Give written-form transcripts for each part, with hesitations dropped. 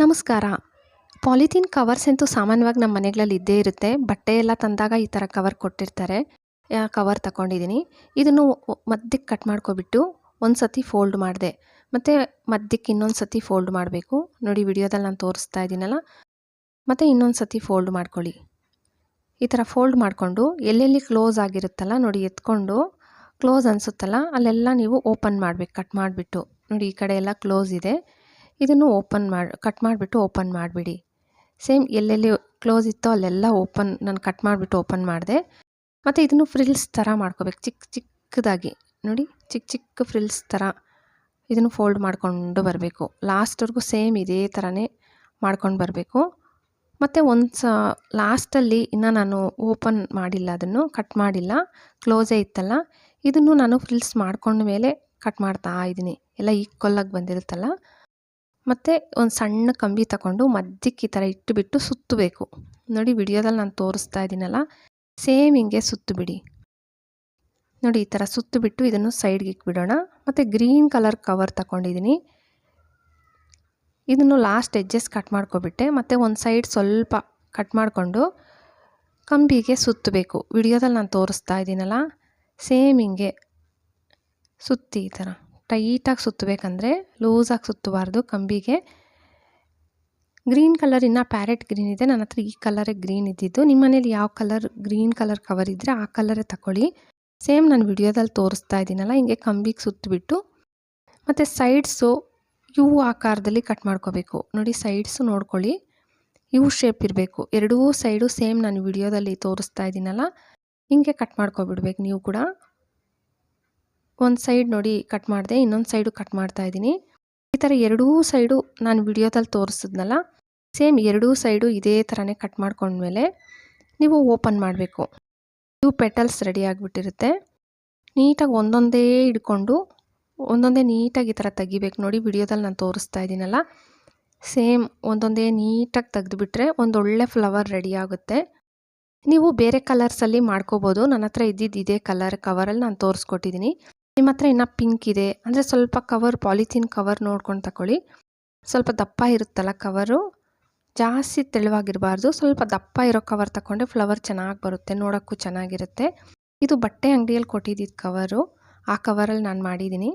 ನಮಸ್ಕಾರ. Polythene covers ಅಂತೂ ಸಾಮಾನ್ಯವಾಗಿ ನಮ್ಮ ಮನೆಗಳಲ್ಲಿ ಇದ್ದೇ ಇರುತ್ತೆ. ಬಟ್ಟೆ ಎಲ್ಲ ತಂದಾಗ ಈ ಥರ ಕವರ್ ಕೊಟ್ಟಿರ್ತಾರೆ. ಕವರ್ ತಗೊಂಡಿದ್ದೀನಿ. ಇದನ್ನು ಮಧ್ಯಕ್ಕೆ ಕಟ್ ಮಾಡ್ಕೊಬಿಟ್ಟು ಒಂದು ಸತಿ ಫೋಲ್ಡ್ ಮಾಡಿದೆ. ಮತ್ತು ಮಧ್ಯಕ್ಕೆ ಇನ್ನೊಂದು ಸತಿ ಫೋಲ್ಡ್ ಮಾಡಬೇಕು. ನೋಡಿ ವಿಡಿಯೋದಲ್ಲಿ ನಾನು ತೋರಿಸ್ತಾ ಇದ್ದೀನಲ್ಲ. ಮತ್ತು ಇನ್ನೊಂದು ಸತಿ ಫೋಲ್ಡ್ ಮಾಡ್ಕೊಳ್ಳಿ. ಈ ಥರ ಫೋಲ್ಡ್ ಮಾಡಿಕೊಂಡು ಎಲ್ಲೆಲ್ಲಿ ಕ್ಲೋಸ್ ಆಗಿರುತ್ತಲ್ಲ ನೋಡಿ ಎತ್ಕೊಂಡು ಕ್ಲೋಸ್ ಅನಿಸುತ್ತಲ್ಲ ಅಲ್ಲೆಲ್ಲ ನೀವು ಓಪನ್ ಮಾಡಬೇಕು ಕಟ್ ಮಾಡಿಬಿಟ್ಟು. ನೋಡಿ ಈ ಕಡೆ ಎಲ್ಲ ಕ್ಲೋಸ್ ಇದೆ. ಇದನ್ನು ಕಟ್ ಮಾಡಿಬಿಟ್ಟು ಓಪನ್ ಮಾಡಿಬಿಡಿ. ಸೇಮ್ ಎಲ್ಲೆಲ್ಲಿ ಕ್ಲೋಸ್ ಇತ್ತೋ ಅಲ್ಲೆಲ್ಲ ನಾನು ಕಟ್ ಮಾಡಿಬಿಟ್ಟು ಓಪನ್ ಮಾಡಿದೆ. ಮತ್ತು ಇದನ್ನು ಫ್ರಿಲ್ಸ್ ಥರ ಮಾಡ್ಕೋಬೇಕು ಚಿಕ್ಕದಾಗಿ. ನೋಡಿ ಚಿಕ್ಕ ಫ್ರಿಲ್ಸ್ ಥರ ಇದನ್ನು ಫೋಲ್ಡ್ ಮಾಡಿಕೊಂಡು ಬರಬೇಕು. ಲಾಸ್ಟ್ವರೆಗೂ ಸೇಮ್ ಇದೇ ಥರನೇ ಮಾಡ್ಕೊಂಡು ಬರಬೇಕು. ಮತ್ತು ಲಾಸ್ಟಲ್ಲಿ ಇನ್ನು ನಾನು ಓಪನ್ ಮಾಡಿಲ್ಲ, ಅದನ್ನು ಕಟ್ ಮಾಡಿಲ್ಲ, ಕ್ಲೋಸೇ ಇತ್ತಲ್ಲ. ಇದನ್ನು ನಾನು ಫ್ರಿಲ್ಸ್ ಮಾಡ್ಕೊಂಡ ಮೇಲೆ ಕಟ್ ಮಾಡ್ತಾ ಇದ್ದೀನಿ. ಎಲ್ಲ ಈಕ್ವಲಾಗಿ ಬಂದಿರುತ್ತಲ್ಲ. ಮತ್ತು ಒಂದು ಸಣ್ಣ ಕಂಬಿ ತಗೊಂಡು ಮಧ್ಯಕ್ಕೆ ಈ ಥರ ಇಟ್ಟುಬಿಟ್ಟು ಸುತ್ತಬೇಕು. ನೋಡಿ ವಿಡಿಯೋದಲ್ಲಿ ನಾನು ತೋರಿಸ್ತಾ ಇದ್ದೀನಲ್ಲ, ಸೇಮ್ ಹಿಂಗೆ ಸುತ್ತುಬಿಡಿ. ನೋಡಿ ಈ ಥರ ಸುತ್ತುಬಿಟ್ಟು ಇದನ್ನು ಸೈಡ್ಗೆ ಇಕ್ಬಿಡೋಣ. ಮತ್ತು ಗ್ರೀನ್ ಕಲರ್ ಕವರ್ ತಗೊಂಡಿದ್ದೀನಿ. ಇದನ್ನು ಲಾಸ್ಟ್ ಎಡ್ಜಸ್ ಕಟ್ ಮಾಡ್ಕೊಬಿಟ್ಟೆ. ಮತ್ತು ಒಂದು ಸೈಡ್ ಸ್ವಲ್ಪ ಕಟ್ ಮಾಡಿಕೊಂಡು ಕಂಬಿಗೆ ಸುತ್ತಬೇಕು. ವಿಡಿಯೋದಲ್ಲಿ ನಾನು ತೋರಿಸ್ತಾ ಇದ್ದೀನಲ್ಲ, ಸೇಮ್ ಹಿಂಗೆ ಸುತ್ತಿ ಈ ಥರ ಟೈಟಾಗಿ ಸುತ್ತಬೇಕಂದ್ರೆ ಲೂಸಾಗಿ ಸುತ್ತಬಾರ್ದು ಕಂಬಿಗೆ. ಗ್ರೀನ್ ಕಲರ್ ಇನ್ನು ಪ್ಯಾರೆಟ್ ಗ್ರೀನ್ ಇದೆ, ನನ್ನ ಹತ್ರ ಈ ಕಲರೇ ಗ್ರೀನ್ ಇದ್ದಿದ್ದು. ನಿಮ್ಮ ಮನೇಲಿ ಯಾವ ಕಲರ್ ಗ್ರೀನ್ ಕಲರ್ ಕವರ್ ಇದ್ದರೆ ಆ ಕಲರೇ ತಗೊಳ್ಳಿ. ಸೇಮ್ ನಾನು ವಿಡಿಯೋದಲ್ಲಿ ತೋರಿಸ್ತಾ ಇದ್ದೀನಲ್ಲ, ಹಿಂಗೆ ಕಂಬಿಗೆ ಸುತ್ತಬಿಟ್ಟು ಮತ್ತು ಸೈಡ್ಸು ಯು ಆಕಾರದಲ್ಲಿ ಕಟ್ ಮಾಡ್ಕೋಬೇಕು. ನೋಡಿ ಸೈಡ್ಸು ನೋಡ್ಕೊಳ್ಳಿ, ಯು ಶೇಪ್ ಇರಬೇಕು. ಎರಡೂ ಸೈಡು ಸೇಮ್ ನಾನು ವಿಡಿಯೋದಲ್ಲಿ ತೋರಿಸ್ತಾ ಇದ್ದೀನಲ್ಲ ಹಿಂಗೆ ಕಟ್ ಮಾಡ್ಕೊಬಿಡ್ಬೇಕು. ನೀವು ಕೂಡ ಒಂದು ಸೈಡ್ ನೋಡಿ ಕಟ್ ಮಾಡಿದೆ, ಇನ್ನೊಂದು ಸೈಡು ಕಟ್ ಮಾಡ್ತಾ ಇದ್ದೀನಿ. ಈ ಥರ ಎರಡೂ ಸೈಡು ನಾನು ವಿಡಿಯೋದಲ್ಲಿ ತೋರಿಸಿದ್ನಲ್ಲ ಸೇಮ್ ಎರಡೂ ಸೈಡು ಇದೇ ಥರನೇ ಕಟ್ ಮಾಡ್ಕೊಂಡ್ಮೇಲೆ ನೀವು ಓಪನ್ ಮಾಡಬೇಕು. ಇವು ಪೆಟಲ್ಸ್ ರೆಡಿ ಆಗಿಬಿಟ್ಟಿರುತ್ತೆ. ನೀಟಾಗಿ ಒಂದೊಂದೇ ಹಿಡ್ಕೊಂಡು ಒಂದೊಂದೇ ನೀಟಾಗಿ ಈ ಥರ ತೆಗಿಬೇಕು. ನೋಡಿ ವಿಡಿಯೋದಲ್ಲಿ ನಾನು ತೋರಿಸ್ತಾ ಇದ್ದೀನಲ್ಲ, ಸೇಮ್ ಒಂದೊಂದೇ ನೀಟಾಗಿ ತೆಗೆದುಬಿಟ್ರೆ ಒಂದೊಳ್ಳೆ ಫ್ಲವರ್ ರೆಡಿ ಆಗುತ್ತೆ. ನೀವು ಬೇರೆ ಕಲರ್ಸಲ್ಲಿ ಮಾಡ್ಕೋಬೋದು. ನನ್ನ ಹತ್ರ ಇದ್ದಿದ್ದು ಇದೇ ಕವರಲ್ಲಿ ನಾನು ತೋರಿಸ್ಕೊಟ್ಟಿದ್ದೀನಿ. ನಿಮ್ಮ ಹತ್ರ ಇನ್ನೂ ಪಿಂಕ್ ಇದೆ ಅಂದರೆ ಸ್ವಲ್ಪ ಕವರ್ ಪಾಲಿಥೀನ್ ಕವರ್ ನೋಡ್ಕೊಂಡು ತಗೊಳ್ಳಿ. ಸ್ವಲ್ಪ ದಪ್ಪ ಇರುತ್ತಲ್ಲ ಕವರು, ಜಾಸ್ತಿ ತೆಳುವಾಗಿರಬಾರ್ದು. ಸ್ವಲ್ಪ ದಪ್ಪ ಇರೋ ಕವರ್ ತಗೊಂಡ್ರೆ ಫ್ಲವರ್ ಚೆನ್ನಾಗಿ ಬರುತ್ತೆ, ನೋಡೋಕ್ಕೂ ಚೆನ್ನಾಗಿರುತ್ತೆ. ಇದು ಬಟ್ಟೆ ಅಂಗಡಿಯಲ್ಲಿ ಕೊಟ್ಟಿದ್ದಿದ್ದು ಕವರು, ಆ ಕವರಲ್ಲಿ ನಾನು ಮಾಡಿದ್ದೀನಿ.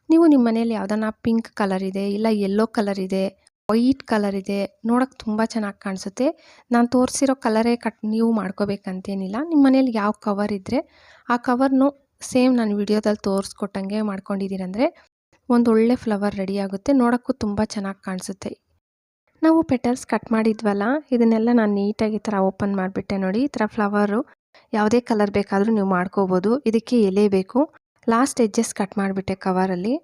ನೀವು ನಿಮ್ಮ ಮನೇಲಿ ಯಾವುದನ್ನ ಪಿಂಕ್ ಕಲರ್ ಇದೆ, ಇಲ್ಲ ಯೆಲ್ಲೋ ಕಲರ್ ಇದೆ, ವೈಟ್ ಕಲರ್ ಇದೆ, ನೋಡೋಕ್ಕೆ ತುಂಬ ಚೆನ್ನಾಗಿ ಕಾಣಿಸುತ್ತೆ. ನಾನು ತೋರಿಸಿರೋ ಕಲರೇ ನೀವು ಮಾಡ್ಕೋಬೇಕಂತೇನಿಲ್ಲ. ನಿಮ್ಮ ಮನೇಲಿ ಯಾವ ಕವರ್ ಇದ್ದರೆ ಆ ಕವರ್ನು ಸೇಮ್ ನಾನು ವಿಡಿಯೋದಲ್ಲಿ ತೋರಿಸ್ಕೊಟ್ಟಂಗೆ ಮಾಡ್ಕೊಂಡಿದ್ದೀರಂದರೆ ಒಂದೊಳ್ಳೆ ಫ್ಲವರ್ ರೆಡಿ ಆಗುತ್ತೆ, ನೋಡೋಕ್ಕೂ ತುಂಬ ಚೆನ್ನಾಗಿ ಕಾಣಿಸುತ್ತೆ. ನಾವು ಪೆಟಲ್ಸ್ ಕಟ್ ಮಾಡಿದ್ವಲ್ಲ, ಇದನ್ನೆಲ್ಲ ನಾನು ನೀಟಾಗಿ ಈ ಥರ ಓಪನ್ ಮಾಡಿಬಿಟ್ಟೆ. ನೋಡಿ ಈ ಥರ ಫ್ಲವರು ಯಾವುದೇ ಕಲರ್ ಬೇಕಾದರೂ ನೀವು ಮಾಡ್ಕೋಬೋದು. ಇದಕ್ಕೆ ಎಲೆ ಬೇಕು. ಲಾಸ್ಟ್ ಎಡ್ಜಸ್ ಕಟ್ ಮಾಡಿಬಿಟ್ಟೆ ಕವರಲ್ಲಿ.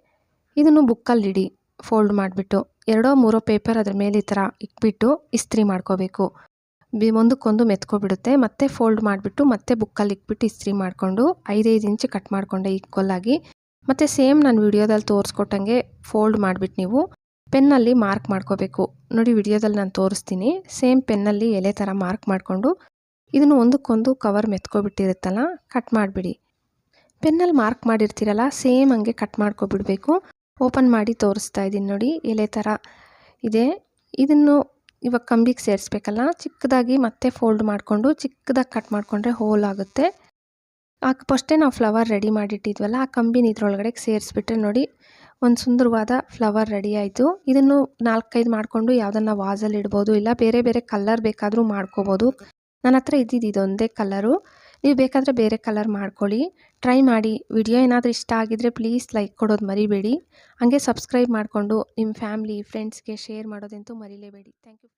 ಇದನ್ನು ಬುಕ್ಕಲ್ಲಿ ಇಡಿ, ಫೋಲ್ಡ್ ಮಾಡಿಬಿಟ್ಟು 2-3 ಪೇಪರ್ ಅದ್ರ ಮೇಲೆ ಈ ಥರ ಇಟ್ಬಿಟ್ಟು ಇಸ್ತ್ರಿ ಮಾಡ್ಕೋಬೇಕು. ಒಂದಕ್ಕೊಂದು ಮೆತ್ಕೊಬಿಡುತ್ತೆ. ಮತ್ತೆ ಫೋಲ್ಡ್ ಮಾಡಿಬಿಟ್ಟು ಮತ್ತೆ ಬುಕ್ಕಲ್ಲಿ ಇಕ್ಬಿಟ್ಟು ಇಸ್ತ್ರಿ ಮಾಡಿಕೊಂಡು 5 ಇಂಚ್ ಕಟ್ ಮಾಡಿಕೊಂಡೆ ಈಕ್ವಲಾಗಿ. ಮತ್ತು ಸೇಮ್ ನಾನು ವಿಡಿಯೋದಲ್ಲಿ ತೋರಿಸ್ಕೊಟ್ಟಂಗೆ ಫೋಲ್ಡ್ ಮಾಡಿಬಿಟ್ಟು ನೀವು ಪೆನ್ನಲ್ಲಿ ಮಾರ್ಕ್ ಮಾಡ್ಕೋಬೇಕು. ನೋಡಿ ವಿಡಿಯೋದಲ್ಲಿ ನಾನು ತೋರಿಸ್ತೀನಿ. ಸೇಮ್ ಪೆನ್ನಲ್ಲಿ ಎಲೆ ಥರ ಮಾರ್ಕ್ ಮಾಡಿಕೊಂಡು ಇದನ್ನು ಒಂದಕ್ಕೊಂದು ಕವರ್ ಮೆತ್ಕೊಬಿಟ್ಟಿರುತ್ತಲ್ಲ ಕಟ್ ಮಾಡಿಬಿಡಿ. ಪೆನ್ನಲ್ಲಿ ಮಾರ್ಕ್ ಮಾಡಿರ್ತೀರಲ್ಲ ಸೇಮ್ ಹಂಗೆ ಕಟ್ ಮಾಡ್ಕೊಬಿಡಬೇಕು. ಓಪನ್ ಮಾಡಿ ತೋರಿಸ್ತಾ ಇದ್ದೀನಿ ನೋಡಿ, ಎಲೆ ಥರ ಇದೆ. ಇದನ್ನು ಇವಾಗ ಕಂಬಿಗೆ ಸೇರಿಸ್ಬೇಕಲ್ಲ, ಚಿಕ್ಕದಾಗಿ ಮತ್ತೆ ಫೋಲ್ಡ್ ಮಾಡಿಕೊಂಡು ಚಿಕ್ಕದಾಗಿ ಕಟ್ ಮಾಡಿಕೊಂಡ್ರೆ ಹೋಲ್ ಆಗುತ್ತೆ. ಫಸ್ಟೇ ನಾವು ಫ್ಲವರ್ ರೆಡಿ ಮಾಡಿಟ್ಟಿದ್ವಲ್ಲ, ಆ ಕಂಬಿನ ಇದ್ರೊಳಗಡೆ ಸೇರಿಸ್ಬಿಟ್ರೆ ನೋಡಿ ಒಂದು ಸುಂದರವಾದ ಫ್ಲವರ್ ರೆಡಿ ಆಯಿತು. ಇದನ್ನು 4-5 ಮಾಡಿಕೊಂಡು ಯಾವುದನ್ನು ವಾಸಲ್ಲಿ ಇಡ್ಬೋದು, ಇಲ್ಲ ಬೇರೆ ಬೇರೆ ಕಲರ್ ಬೇಕಾದರೂ ಮಾಡ್ಕೋಬೋದು. ನನ್ನ ಹತ್ರ ಇದ್ದಿದ್ದು ಇದೊಂದೇ ಕಲರು. ನೀವು ಬೇಕಾದರೆ ಬೇರೆ ಕಲರ್ ಮಾಡ್ಕೊಳ್ಳಿ, ಟ್ರೈ ಮಾಡಿ. ವಿಡಿಯೋ ಏನಾದರೂ ಇಷ್ಟ ಆಗಿದ್ದರೆ ಪ್ಲೀಸ್ ಲೈಕ್ ಕೊಡೋದು ಮರಿಬೇಡಿ. ಹಾಗೆ ಸಬ್ಸ್ಕ್ರೈಬ್ ಮಾಡಿಕೊಂಡು ನಿಮ್ಮ ಫ್ಯಾಮ್ಲಿ ಫ್ರೆಂಡ್ಸ್ಗೆ ಶೇರ್ ಮಾಡೋದಂತೂ ಮರಿಲೇಬೇಡಿ. Thank you.